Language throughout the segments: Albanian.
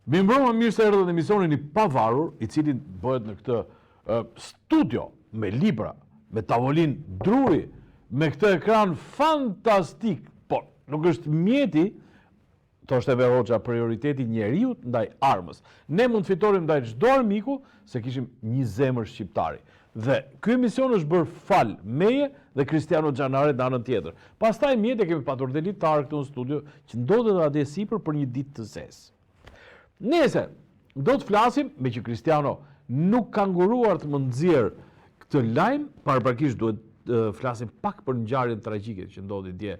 Mi mbroma mirë se erdhët emisionin I Pavarur, I cili bëhet në këtë studio me libra, me tavolin druri, me këtë ekran fantastik, por nuk është mjeti, thoshte Hoxha, prioriteti njeriut ndaj armës. Ne mund të fitorim ndaj çdo armiku se kishim një zemër shqiptari. Dhe ky emision është bërë fal meje dhe Kristiano Xhanare në anën tjetër. Pastaj mjete kemi patur delitar këtu në studio që ndodhet atje sipër për një ditë të zezë. Nese, do të flasim me që Kristiano nuk ka nguruar të më nxjerr këtë lajm, paraprakisht duhet flasim pak për ngjarjen tragjike që ndodhi dje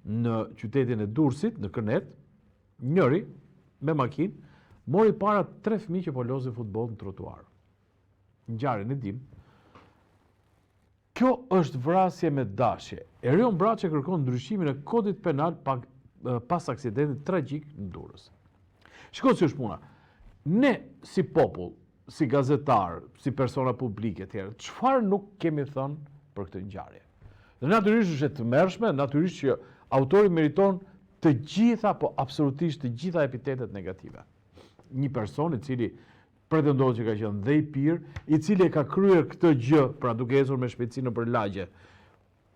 në qytetin e Durrësit, në Kënet. Njëri me makinë mori para 3 fëmijë që po lozin futboll në trotuar. Ngjarjen e dim. Kjo është vrasje me dashje. Erion Braçe kërkon ndryshimin e kodit penal pas aksidentit tragjik në Durrës. Shikoj si është puna. Ne si popull, si gazetar, si persona publike tjerë, çfarë nuk kemi thënë për këtë ngjarje? Dhe natyrisht është e tmerrshme, natyrisht që autori meriton të gjitha, po absolutisht të gjitha epitetet negative. Një person I cili pretendohet që ka qenë dhe I pirë, I cili e ka kryer këtë gjë, pra duke ecur me shpejtësi nëpër lagje,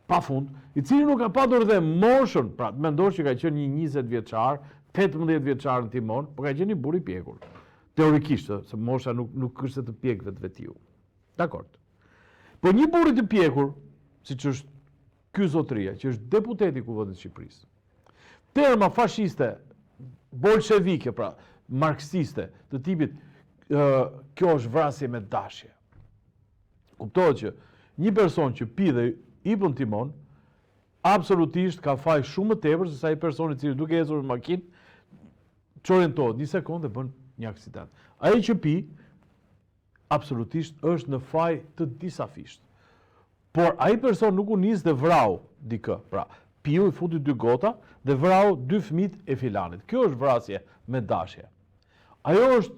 pafund, I cili nuk ka patur dhe moshën, pra mendosh që ka qenë një 20 vjeçar, 18 vjeçar në timon, po ka qenë një burr I pjekur. Teorikisht, se mosha nuk është të pjek vetiu. Dakord. Po një burr I pjekur, siç është ky zotëria, që është deputeti I Kuvendit të Shqipërisë. Terma fashiste, bolshevike, pra marksiste, të tipit kjo është vrasje me dashje. Kuptohet që një person që pi dhe I bën timon, absolutisht ka faj shumë më tepër se sa I personi I cili duke ecur me makinë, çorientohet një sekondë dhe bën një aksident. Ai që pi, absolutisht është në faj të disafisht. Por ai person nuk u nis dhe vrau dikë. Pra, piu I futi 2 gota dhe vrau 2 fëmijë e filanit. Kjo është vrasje me dashje. Ajo është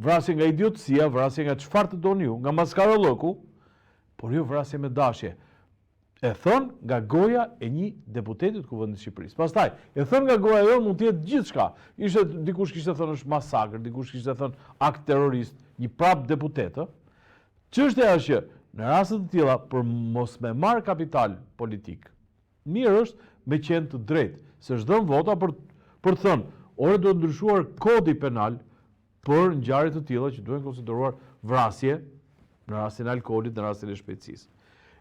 vrasje nga idiotësia, vrasje nga çfarë të doni ju, nga maskarallëku, por jo vrasje me dashje. E thon nga goja e një deputeti të Kuvendit të Shqipërisë. Pastaj, e thon nga goja jonë mund të jetë gjithçka. Dikush kishte thënë është masakër, dikush kishte thënë akt terrorist, një prap deputet. Çështja është që në raste të tilla për mos me marr kapital politik, mirë është me qenë të drejtë, se çdo vota për të thënë, ore duhet ndryshuar kodi penal për ngjarje të tilla që duhen konsideruar vrasje në rastin e alkoolit, në rastin e shpejtësisë.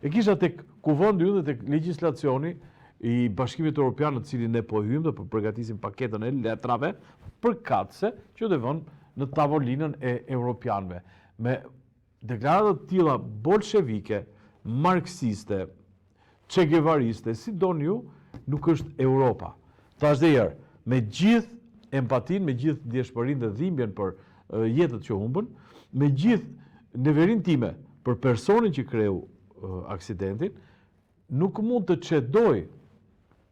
E kisha tek kuvendi ynë dhe tek legjislacioni I Bashkimit Evropian në cilin ne po hyjmë dhe po përgatisim paketën e letrave përkatëse që do vënë në tavolinën e europianëve. Me deklarata të tilla bolshevike, marksiste, çegevariste, si doni ju, nuk është Europa. Tash dhe herë, me gjithë empatinë, me gjithë ndjeshmërinë dhe dhimbjen për jetët që humbën, me gjithë neverinë time për personin që kreu aksidentin, nuk mund të çedoj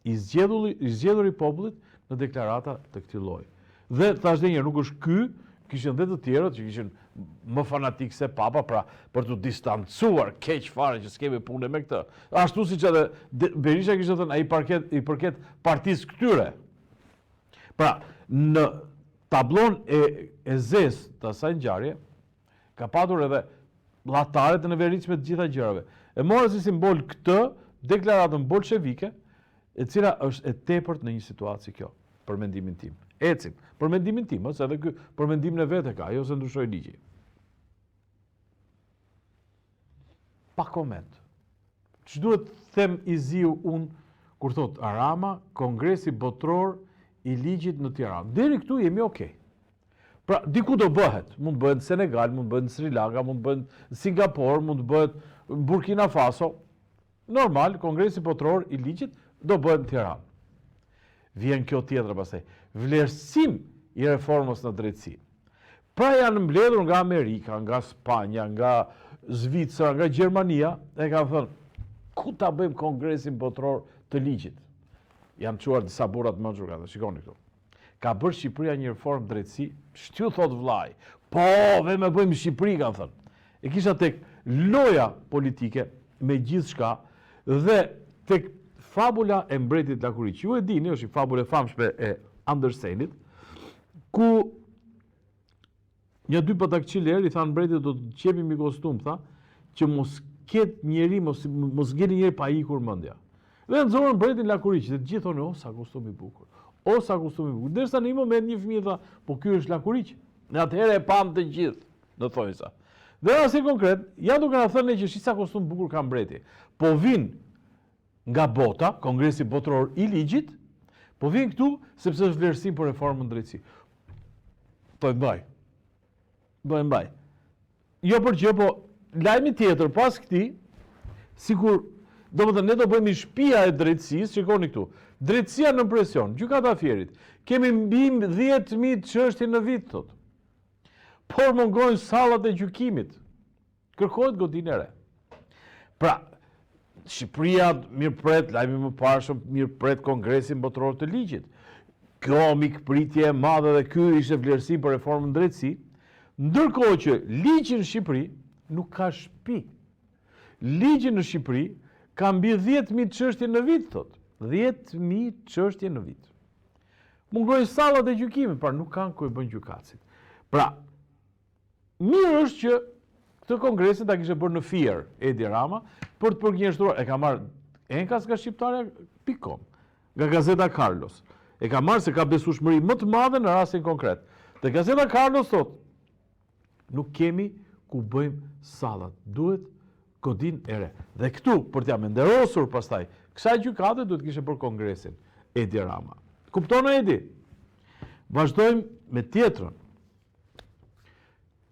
I zgjedhur I popullit në deklarata të këtij lloji. Dhe thash dhe një, nuk është ky, kishin dhe të tjerët që kishin më fanatik se papa, pra për të distancuar keq fare që s'kemi punë me këtë. Ashtu siç edhe Berisha kishte thënë, ai I përket partisë këtyre. Pra, në tablon e zez të asaj ngjarje ka patur edhe llataret në veritshme të gjitha gjërave. E mora si simbol këtë deklaratën bolshevike, e cila është e tepërt në një situatë si kjo, për mendimin tim. Ecim, për mendimin tim, se edhe ky për mendimin e vet e ka, jo se ndryshoi ligji. Pa koment. Ç'duhet them I ziu unë kur thot Arama, Kongresi Botror I ligjit në Tiranë. Deri këtu jemi okay. Pra, diku do bëhet. Mund bëhet në Senegal, mund bëhet në Sri Lanka, mund bëhet në Singapur, mund bëhet në Burkina Faso. Normal, Kongresi Botror I ligjit do bëhet në Tiranë. Vjen kjo tjetër pastaj. Vlerësim I reformës në drejtësi. Pra janë mbledhur nga Amerika, nga Spanja, nga Zvicra, nga Gjermania, e kanë thënë, ku ta bëjmë Kongresin Botror të ligjit? Janë çuar disa burra të mençur këtu. Shikoni këtu. Ka bërë Shqipëria një reformë drejtësi, shtyu thot vllai. Po, ve me bëjmë Shqipëri, kanë thënë. E kisha tek loja politike me gjithçka dhe tek fabula e mbretit Lakuriç. Ju e dini, është një fabulë e famshme e Andersenit, ku Një dy patakçiler i thanë mbretit do të qepim i kostum, tha, që mos ketë njeri, mos ngeni njeri pa ikur mendja. Dhe nxorën mbretin Lakuriç, dhe të gjithë thonë, o sa kostum i bukur. O sa kostum i bukur. Derisa në një moment një fëmijë tha, po ky është Lakuriç. Në atëherë e pam të gjithë në thonjza. Dhe rasti konkret, ja duke na thënë që sa kostum bukur ka mbreti. Po vin nga bota, Kongresi Botëror i Ligjit, po vin këtu sepse është vlerësim për reformën drejtësi. Po e mbaj. Do e mbaj. Jo për gjë, po lajmi tjetër pas këtij, sikur domethënë ne do bëhemi shtëpia e drejtësisë, shikoni këtu. Drejtësia në presion, gjykata Fierit. Kemi mbi 10.000 çështje në vit thot. Por mungojnë sallat e gjykimit. Kërkohet godinë e re. Pra, Shqipëria mirëpret, lajmi më parshëm, mirëpret Kongresin Botëror të Ligjit. Kjo mikpritje e madhe dhe ky ishte vlerësim për reformën drejtësi, ndërkohë që ligji në Shqipëri nuk ka shtëpi. Ligji në Shqipëri ka mbi 10.000 çështje në vit, thot. 10.000 çështje në vit. Mungojnë sallat e gjykimit, pra nuk kanë ku i bën gjykatësit. Pra, mirë është që këtë kongresin ta kishte bërë në Fier Edi Rama për të përgjigjëruar. E ka marrë enkas nga shqiptarja.com, nga Gazeta Carlos. E ka marrë se ka besueshmëri më të madhe në rastin konkret. Te Gazeta Carlos thot, nuk kemi ku bëjmë sallat. Duhet godinë e re. Dhe këtu, për t'ja menderosur pastaj, kësaj gjykate duhet kishte për kongresin Edi Rama. Kupton Edi? Vazhdojmë me tjetrën.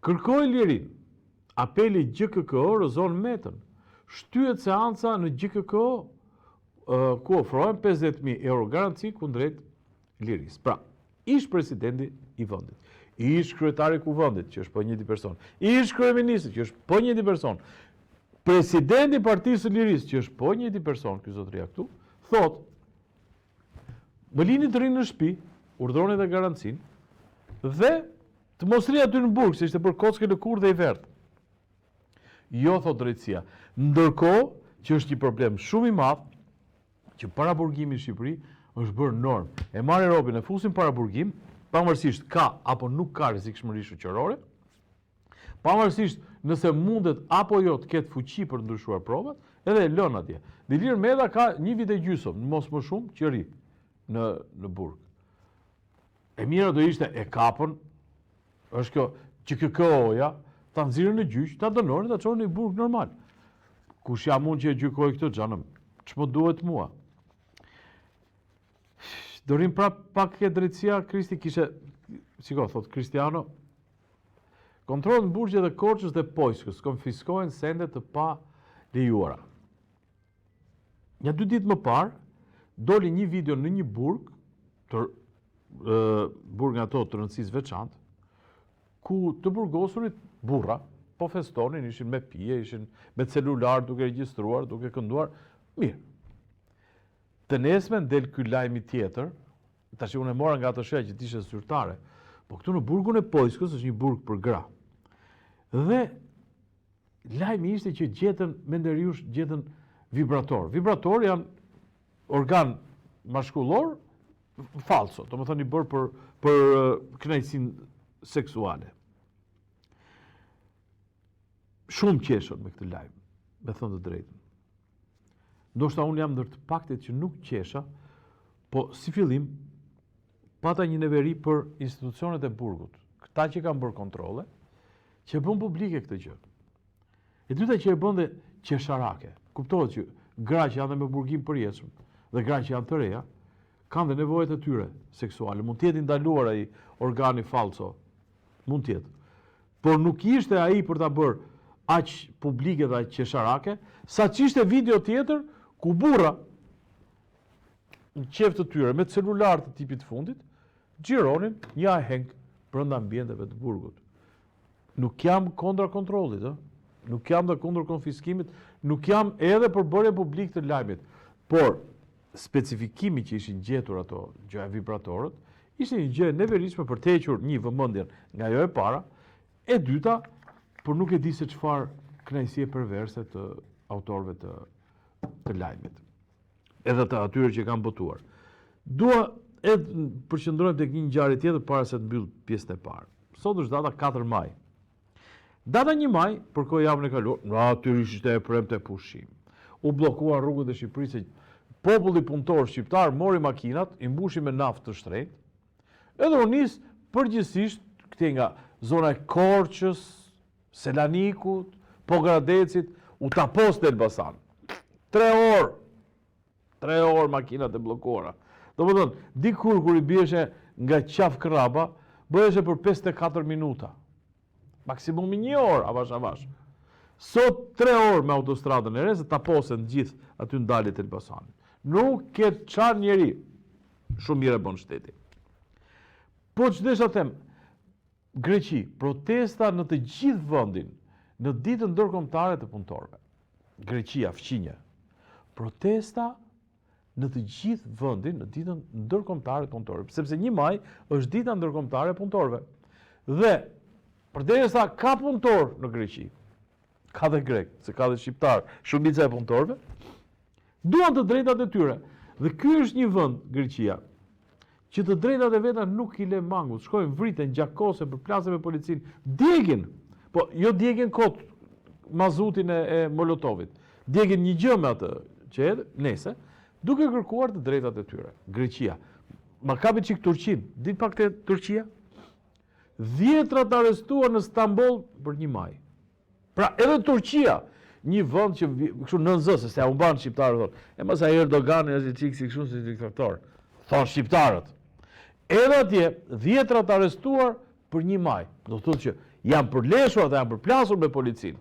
Kërkoj lirin. Apeli GKKO Rozon Metën. Shtyhet seanca në GKKO ku ofrohen 50.000 euro garanci kundrejt liris. Pra, ish presidenti i vendit, ish kryetari i kuvendit, që është po njëjti person, ish kryeministri, që është po njëjti person, presidenti i Partisë së Lirisë, që është po njëjti person, ky zotëria këtu, thot, më lini të rinë në shtëpi, urdhroni dhe garancin, dhe të mos ri aty në burg, se ishte për kockën e kurrë dhe i verdhë. Jo, thot drejtësia. Ndërkohë që është një problem shumë i madh, që paraburgimi në Shqipëri është bërë normë. E marrin robën, e fusin paraburgim, pavarësisht ka apo nuk ka rrezikshmëri shoqërore, pavarësisht nëse mundet apo jo të ketë fuqi për të ndryshuar provat, edhe e lën atje. Dilir Meda ka 1 vit e gjysmë, mos më shumë, që ri në burg. E mira do ishte e kapën, është kjo GKKO-ja, ta nxirën në gjyq, ta dënonin, ta çonin në burg normal. Kush jam unë që e gjykoj këtë xhanëm? Ç'më duhet mua? Dorim prap pak ke drejtësia, Kristi kishe, shiko, thot Kristiano, kontrollet në burgjet e Korçës dhe Pojskës konfiskohen sende të pa lejuara. Një 2 ditë më parë, doli një video në një burg, burg nga ato të rëndësisë veçantë, ku të burgosurit burra, po festonin, ishin me pije, ishin me celular, duke regjistruar, duke kënduar, mirë. Të nesmen del ky lajmi tjetër, tash unë e mora nga ato sheh që ishte zyrtare, po këtu në burgun e Pojskës është një burg për gra. Dhe lajmi ishte që gjetën menderiush, gjetën vibrator. Vibrator janë organ mashkullor falso, domethënë i bërë për kënaqësinë seksuale. Shumë qeshën me këtë lajm, me thënë të drejtën. Ndoshta unë jam ndër të paktet që nuk qesha, po si fillim pata një neveri për institucionet e burgut, këta që kanë bërë kontrole, që e bën publike këtë gjë. E dyta që e bën dhe qesharake. Kuptohet që gra që janë me burgim përjetshëm dhe gra që janë të reja, kanë dhe nevojat e tyre seksuale. Mund të jetë ndaluar ai organi falso, mund të jetë. Por nuk ishte ai për ta bërë aq publike dhe aq qesharake, sa që ishte video tjetër ku burra në qeft të tyre me celular të tipit fundit xhironin një ahenk brenda ambienteve të burgut. Nuk jam kundra kontrollit, nuk jam dhe kundër konfiskimit, nuk jam edhe për bërje publik të lajmit, por specifikimi që ishin gjetur ato gjëra vibratorët, ishte një gjë e neveritshme për të hequr një vëmendjen nga ajo e para, e dyta, por nuk e di se çfarë kënaqësie perverse të autorëve të lajmit. Edhe të atyre që kanë botuar. Dua edhe përqendrohem tek një ngjarje tjetër para se të mbyll pjesën e parë. Sot është data 4 maj. Data 1 maj, për kohë javën e kaluar, natyrisht ishte e premte pushim. U bllokuan rrugët e Shqipërisë, populli punëtor shqiptar mori makinat, i mbushi me naftë të shtrenjtë, edhe u nis përgjithsisht këtej nga zona e Korçës, Selanikut, Pogradecit, u tapos në Elbasan. 3 orë makinat e bllokuara. Domethënë, dikur kur i bjeshe nga qaf Kraba, bëheshe për 54 minuta. Maksimumi 1 orë, avash. Sot 3 orë me autostradën e re, se taposen gjithë aty në daljet e Elbasanit. Nuk ketë çfarë njeri, shumë mirë e bën shteti. Po që desha them, Greqi, protesta në të gjithë vendin, në ditën ndërkombëtare të punëtorëve. Greqia, fqinje. Protesta në të gjithë vendin në ditën ndërkombëtare të punëtorëve, sepse 1 maj është dita ndërkombëtare e punëtorëve. Dhe përderisa ka punëtor në Greqi, ka dhe grek, se ka dhe shqiptar, shumica e punëtorëve, duan të drejtat e tyre. Dhe ky është një vend, Greqia, që të drejtat e veta nuk i le mangut, shkojnë vriten, gjakosen, përplasen me policinë, djegin, po jo djegin kot, mazutin e Molotovit, djegin një gjë me atë që edhe, nese, duke kërkuar të drejtat e tyre. Greqia, ma kapi qik Turqin, dit pak të Turqia? 10 të arrestuar në Stamboll për 1 maj. Pra edhe Turqia, një vend që kështu nënzëse, se a umban shqiptarët, thonë, e masa Erdogan e si qikë si kështu si diktator, thonë shqiptarët. Edhe atje, 10 të arrestuar për 1 maj. Do të thotë që janë përleshur dhe janë përplasur me policinë.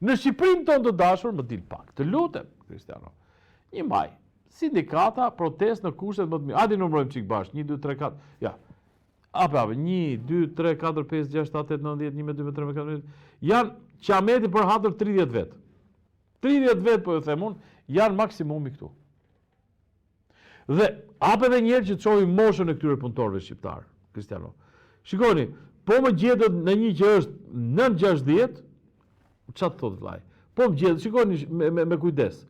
Në Shqipërinë tonë të dashur, më dil pak, të lutem, Kristiano. 1 maj, sindikata, protest në kushtet më të mirë. Hajde numërojmë çik bashkë, 1, 2, 3, 4, ja. Ape, 1, 2, 3, 4, 5, 6, 7, 8, 9, 10, 11, 12, 13, 14, janë qameti për hatër 30 vetë. 30 vetë, po ju them unë, janë maksimumi këtu. Dhe, ape dhe njerë që të shohim moshën e këtyre punëtorëve shqiptarë, Kristiano. Shikoni, po më gjetët në një që është 9-60, çfarë thot vllai? Po më gjetët, shikoni me kujdes.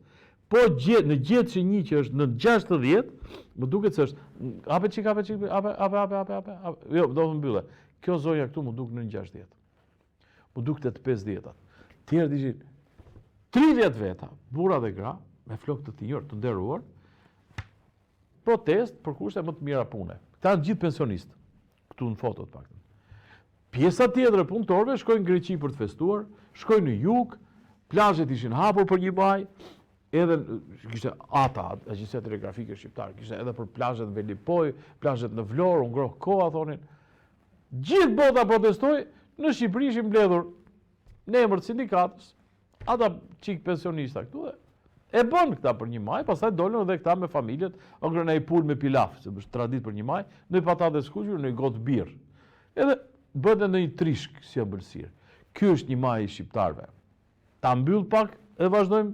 Po në gjetë që një që është në 60, më duket se është, ape, jo, do të mbyllë. Kjo zonja këtu më duket në 60. Më duket të 50. Tjerë ishin 30 veta, burra dhe gra, me flokë të tjerë, të nderuar, protest për kushte më të mira pune. Këta janë gjithë pensionistë, këtu në foto të paktën. Pjesa tjetër e punëtorëve shkojnë në Greqi për të festuar, shkojnë në jug, plazhet ishin hapur për 1 maj, edhe kishte ATA, Agjencia Telegrafike Shqiptare, kishte edhe për plazhet në Velipoj, plazhet në Vlorë, u ngroh koha thonin. Gjithë bota protestoi, në Shqipëri ishin mbledhur në emër të sindikatës, ata çik pensionista këtu dhe e bën këta për 1 maj, pastaj dolën edhe këta me familjet, ngrënë ai pul me pilaf, se është traditë për 1 maj, në patate skuqur, në gotë birr. Edhe bëhet në një trishk si ëmbëlsirë. Ky është 1 maj i shqiptarëve. Ta mbyll pak e vazhdojmë